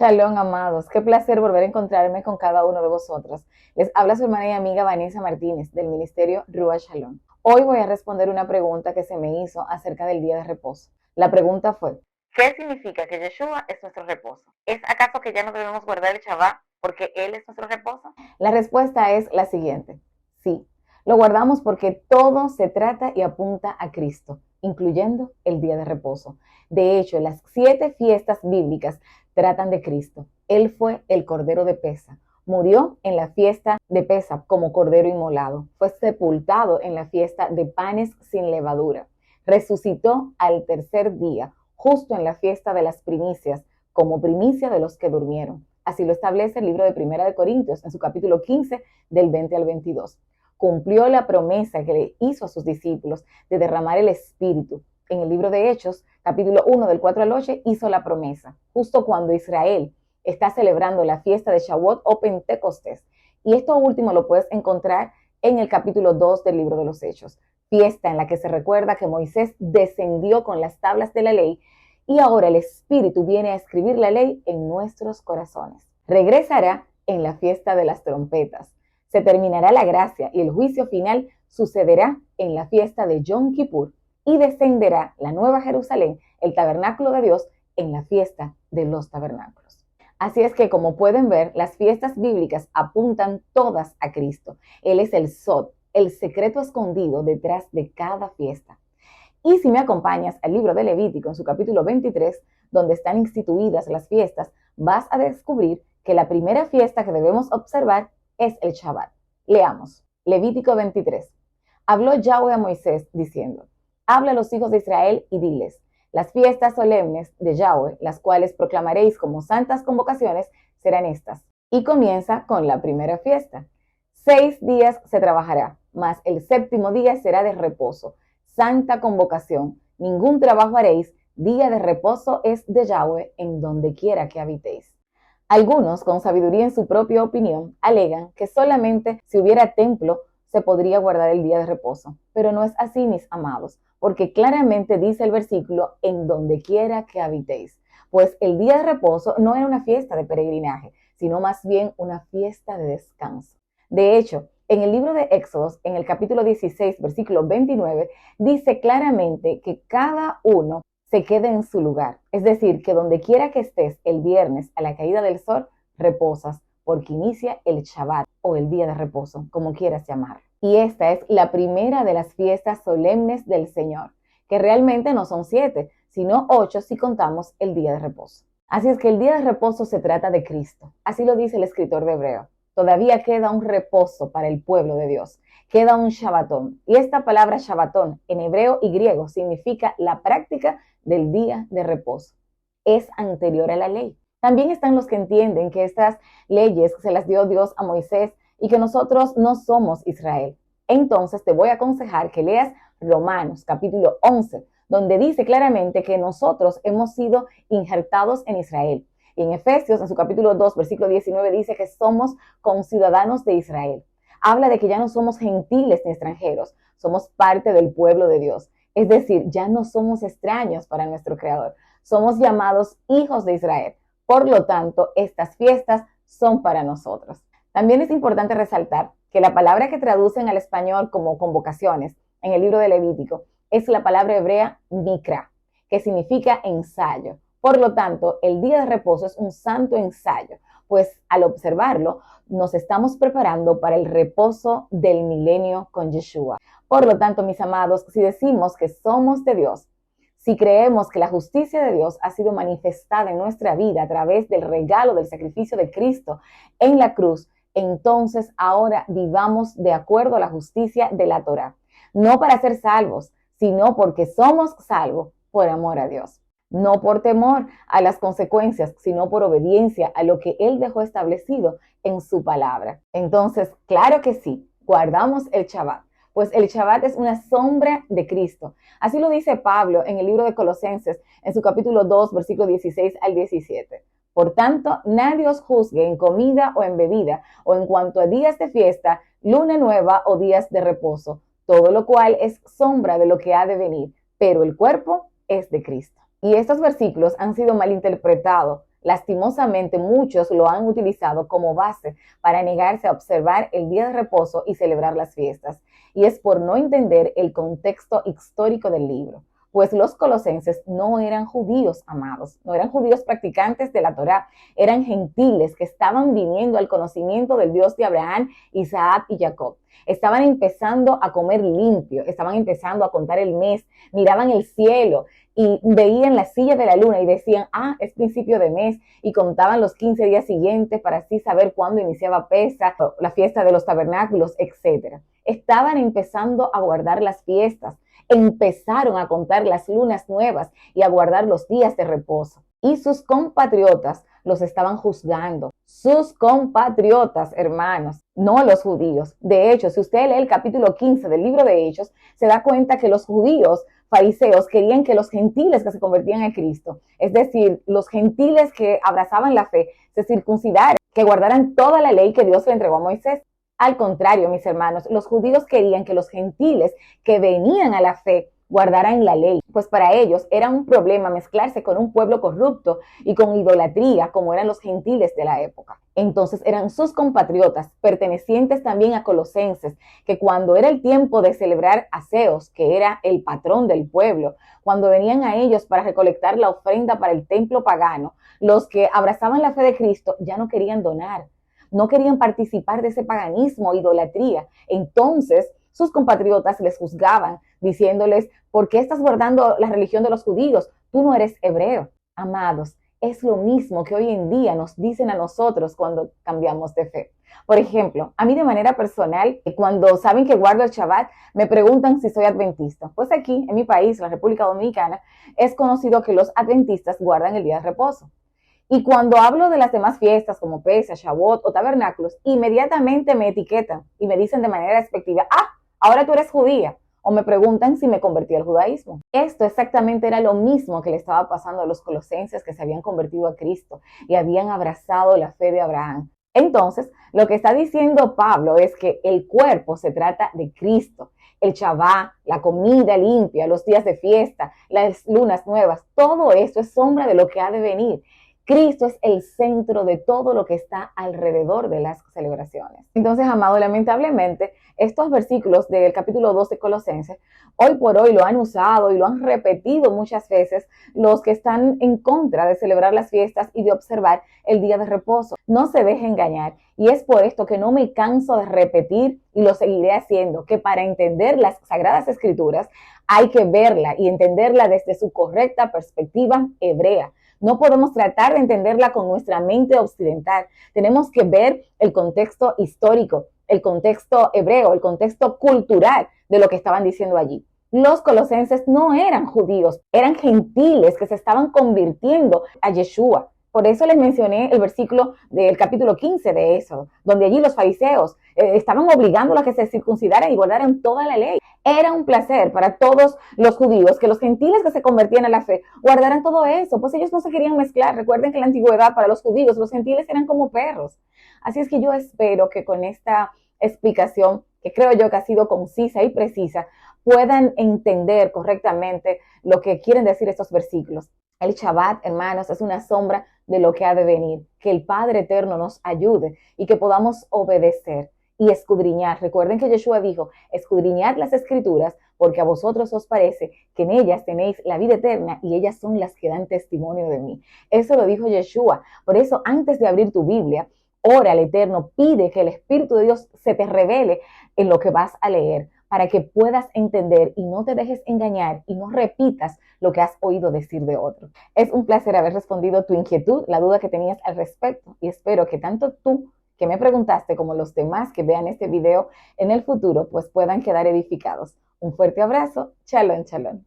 Shalom, amados. Qué placer volver a encontrarme con cada uno de vosotros. Les habla su hermana y amiga Vanessa Martínez del ministerio Rúa Shalom. Hoy voy a responder una pregunta que se me hizo acerca del día de reposo. La pregunta fue: ¿qué significa que Yeshua es nuestro reposo? ¿Es acaso que ya no debemos guardar el Shabbat porque Él es nuestro reposo? La respuesta es la siguiente: sí, lo guardamos porque todo se trata y apunta a Cristo, incluyendo el día de reposo. De hecho, las 7 fiestas bíblicas tratan de Cristo. Él fue el Cordero de Pesa. Murió en la fiesta de Pesa como Cordero inmolado. Fue sepultado en la fiesta de panes sin levadura. Resucitó al tercer día, justo en la fiesta de las primicias, como primicia de los que durmieron. Así lo establece el libro de Primera de Corintios en su capítulo 15, del 20 al 22. Cumplió la promesa que le hizo a sus discípulos de derramar el Espíritu. En el libro de Hechos, capítulo 1, del 4 al 8, hizo la promesa, justo cuando Israel está celebrando la fiesta de Shavuot o Pentecostés. Y esto último lo puedes encontrar en el capítulo 2 del libro de los Hechos, fiesta en la que se recuerda que Moisés descendió con las tablas de la ley y ahora el Espíritu viene a escribir la ley en nuestros corazones. Regresará en la fiesta de las trompetas. Se terminará la gracia y el juicio final sucederá en la fiesta de Yom Kippur y descenderá la Nueva Jerusalén, el tabernáculo de Dios, en la fiesta de los tabernáculos. Así es que, como pueden ver, las fiestas bíblicas apuntan todas a Cristo. Él es el Sod, el secreto escondido detrás de cada fiesta. Y si me acompañas al libro de Levítico en su capítulo 23, donde están instituidas las fiestas, vas a descubrir que la primera fiesta que debemos observar es el Shabbat. Leamos, Levítico 23. Habló Yahweh a Moisés diciendo: habla a los hijos de Israel y diles: las fiestas solemnes de Yahweh, las cuales proclamaréis como santas convocaciones, serán estas. Y comienza con la primera fiesta. 6 días se trabajará, mas el 7º día será de reposo, santa convocación. Ningún trabajo haréis, día de reposo es de Yahweh en donde quiera que habitéis. Algunos, con sabiduría en su propia opinión, alegan que solamente si hubiera templo se podría guardar el día de reposo. Pero no es así, mis amados, porque claramente dice el versículo: en donde quiera que habitéis. Pues el día de reposo no era una fiesta de peregrinaje, sino más bien una fiesta de descanso. De hecho, en el libro de Éxodos, en el capítulo 16, versículo 29, dice claramente que cada uno se quede en su lugar. Es decir, que donde quiera que estés el viernes a la caída del sol, reposas, porque inicia el Shabbat o el día de reposo, como quieras llamarlo. Y esta es la primera de las fiestas solemnes del Señor, que realmente no son 7, sino 8 si contamos el día de reposo. Así es que el día de reposo se trata de Cristo. Así lo dice el escritor de Hebreo. Todavía queda un reposo para el pueblo de Dios. Queda un Shabbatón. Y esta palabra Shabbatón en hebreo y griego significa la práctica del día de reposo. Es anterior a la ley. También están los que entienden que estas leyes se las dio Dios a Moisés y que nosotros no somos Israel. Entonces te voy a aconsejar que leas Romanos capítulo 11, donde dice claramente que nosotros hemos sido injertados en Israel. Y en Efesios, en su capítulo 2, versículo 19, dice que somos conciudadanos de Israel. Habla de que ya no somos gentiles ni extranjeros, somos parte del pueblo de Dios. Es decir, ya no somos extraños para nuestro Creador, somos llamados hijos de Israel. Por lo tanto, estas fiestas son para nosotros. También es importante resaltar que la palabra que traducen al español como convocaciones en el libro de Levítico es la palabra hebrea mikra, que significa ensayo. Por lo tanto, el día de reposo es un santo ensayo, pues al observarlo nos estamos preparando para el reposo del milenio con Yeshua. Por lo tanto, mis amados, si decimos que somos de Dios, si creemos que la justicia de Dios ha sido manifestada en nuestra vida a través del regalo del sacrificio de Cristo en la cruz, entonces ahora vivamos de acuerdo a la justicia de la Torá. No para ser salvos, sino porque somos salvos por amor a Dios. No por temor a las consecuencias, sino por obediencia a lo que Él dejó establecido en su palabra. Entonces, claro que sí, guardamos el Shabbat, pues el Shabbat es una sombra de Cristo. Así lo dice Pablo en el libro de Colosenses, en su capítulo 2, versículo 16 al 17. Por tanto, nadie os juzgue en comida o en bebida, o en cuanto a días de fiesta, luna nueva o días de reposo, todo lo cual es sombra de lo que ha de venir, pero el cuerpo es de Cristo. Y estos versículos han sido malinterpretados Lastimosamente, muchos lo han utilizado como base para negarse a observar el día de reposo y celebrar las fiestas. Y es por no entender el contexto histórico del libro. Pues los colosenses no eran judíos, amados, no eran judíos practicantes de la Torá, eran gentiles que estaban viniendo al conocimiento del Dios de Abraham, Isaac y Jacob. Estaban empezando a comer limpio, estaban empezando a contar el mes, miraban el cielo y veían la silla de la luna y decían, es principio de mes, y contaban los 15 días siguientes para así saber cuándo iniciaba Pesa, la fiesta de los tabernáculos, etc. Estaban empezando a guardar las fiestas, empezaron a contar las lunas nuevas y a guardar los días de reposo. Y sus compatriotas los estaban juzgando. Sus compatriotas, hermanos, no los judíos. De hecho, si usted lee el capítulo 15 del libro de Hechos, se da cuenta que los judíos fariseos querían que los gentiles que se convertían a Cristo, es decir, los gentiles que abrazaban la fe, se circuncidaran, que guardaran toda la ley que Dios le entregó a Moisés. Al contrario, mis hermanos, los judíos querían que los gentiles que venían a la fe guardaran la ley, pues para ellos era un problema mezclarse con un pueblo corrupto y con idolatría, como eran los gentiles de la época. Entonces eran sus compatriotas, pertenecientes también a Colosenses, que cuando era el tiempo de celebrar a Zeus, que era el patrón del pueblo, cuando venían a ellos para recolectar la ofrenda para el templo pagano, los que abrazaban la fe de Cristo ya no querían donar, no querían participar de ese paganismo, idolatría. Entonces sus compatriotas les juzgaban, diciéndoles, ¿por qué estás guardando la religión de los judíos? Tú no eres hebreo. Amados, es lo mismo que hoy en día nos dicen a nosotros cuando cambiamos de fe. Por ejemplo, a mí de manera personal, cuando saben que guardo el Shabbat, me preguntan si soy adventista. Pues aquí, en mi país, la República Dominicana, es conocido que los adventistas guardan el día de reposo. Y cuando hablo de las demás fiestas como Pesach, Shavuot o tabernáculos, inmediatamente me etiquetan y me dicen de manera despectiva, ahora tú eres judía. O me preguntan si me convertí al judaísmo. Esto exactamente era lo mismo que le estaba pasando a los colosenses que se habían convertido a Cristo y habían abrazado la fe de Abraham. Entonces, lo que está diciendo Pablo es que el cuerpo se trata de Cristo. El Shabbat, la comida limpia, los días de fiesta, las lunas nuevas, todo esto es sombra de lo que ha de venir. Cristo es el centro de todo lo que está alrededor de las celebraciones. Entonces, amado, lamentablemente, estos versículos del capítulo 2 de Colosenses, hoy por hoy lo han usado y lo han repetido muchas veces los que están en contra de celebrar las fiestas y de observar el día de reposo. No se deje engañar. Y es por esto que no me canso de repetir y lo seguiré haciendo, que para entender las Sagradas Escrituras hay que verla y entenderla desde su correcta perspectiva hebrea. No podemos tratar de entenderla con nuestra mente occidental. Tenemos que ver el contexto histórico, el contexto hebreo, el contexto cultural de lo que estaban diciendo allí. Los colosenses no eran judíos, eran gentiles que se estaban convirtiendo a Yeshua. Por eso les mencioné el versículo del capítulo 15 de eso, donde allí los fariseos estaban obligándolos a que se circuncidaran y guardaran toda la ley. Era un placer para todos los judíos que los gentiles que se convertían a la fe guardaran todo eso, pues ellos no se querían mezclar. Recuerden que en la antigüedad para los judíos los gentiles eran como perros. Así es que yo espero que con esta explicación, que creo yo que ha sido concisa y precisa, puedan entender correctamente lo que quieren decir estos versículos. El Shabbat, hermanos, es una sombra de lo que ha de venir. Que el Padre Eterno nos ayude y que podamos obedecer y escudriñar. Recuerden que Yeshua dijo, escudriñad las Escrituras porque a vosotros os parece que en ellas tenéis la vida eterna y ellas son las que dan testimonio de mí. Eso lo dijo Yeshua. Por eso, antes de abrir tu Biblia, ora al Eterno, pide que el Espíritu de Dios se te revele en lo que vas a leer, para que puedas entender y no te dejes engañar y no repitas lo que has oído decir de otro. Es un placer haber respondido tu inquietud, la duda que tenías al respecto, y espero que tanto tú que me preguntaste como los demás que vean este video en el futuro pues puedan quedar edificados. Un fuerte abrazo, shalom, shalom.